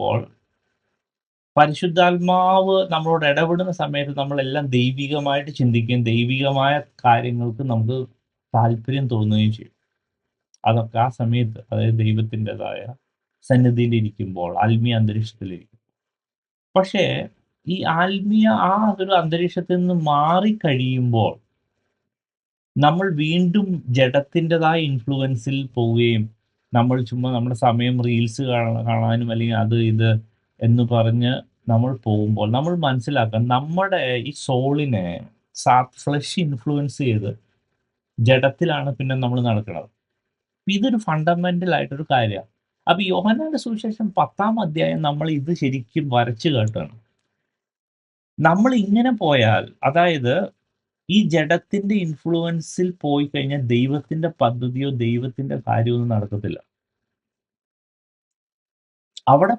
ചെയ്യുമ്പോൾ പരിശുദ്ധാത്മാവ് നമ്മളോട് ഇടപെടുന്ന സമയത്ത് നമ്മളെല്ലാം ദൈവികമായിട്ട് ചിന്തിക്കുകയും ദൈവികമായ കാര്യങ്ങൾക്ക് നമുക്ക് താല്പര്യം തോന്നുകയും ചെയ്യും. അതൊക്കെ ആ സമയത്ത്, അതായത് ദൈവത്തിൻ്റെതായ സന്നിധിയിലിരിക്കുമ്പോൾ, ആത്മീയ അന്തരീക്ഷത്തിലിരിക്കും. പക്ഷേ ഈ ആത്മീയ ഒരു അന്തരീക്ഷത്തിൽ നിന്ന് മാറിക്കഴിയുമ്പോൾ നമ്മൾ വീണ്ടും ജഡത്തിൻ്റെതായ ഇൻഫ്ലുവൻസിൽ പോവുകയും നമ്മൾ ചുമ്മാ നമ്മുടെ സമയം റീൽസ് കാണാനും അല്ലെങ്കിൽ അത് ഇത് എന്ന് പറഞ്ഞ് നമ്മൾ പോകുമ്പോൾ നമ്മൾ മനസ്സിലാക്കണം നമ്മുടെ ഈ സോളിനെ ഫ്ലഷ് ഇൻഫ്ലുവൻസ് ചെയ്ത് ജഡത്തിലാണ് പിന്നെ നമ്മൾ നടക്കുന്നത്. ഇതൊരു ഫണ്ടമെന്റൽ ആയിട്ടൊരു കാര്യമാണ്. അപ്പൊ യോഹന്നാന്റെ സുവിശേഷം 10-ാം അധ്യായം നമ്മൾ ഇത് ശരിക്കും വരച്ചു കാട്ടുകയാണ്. നമ്മൾ ഇങ്ങനെ പോയാൽ, അതായത് ഈ ജഡത്തിന്റെ ഇൻഫ്ലുവൻസിൽ പോയി കഴിഞ്ഞാൽ ദൈവത്തിന്റെ പദ്ധതിയോ ദൈവത്തിന്റെ കാര്യമോ ഒന്നും നടക്കത്തില്ല. അവിടെ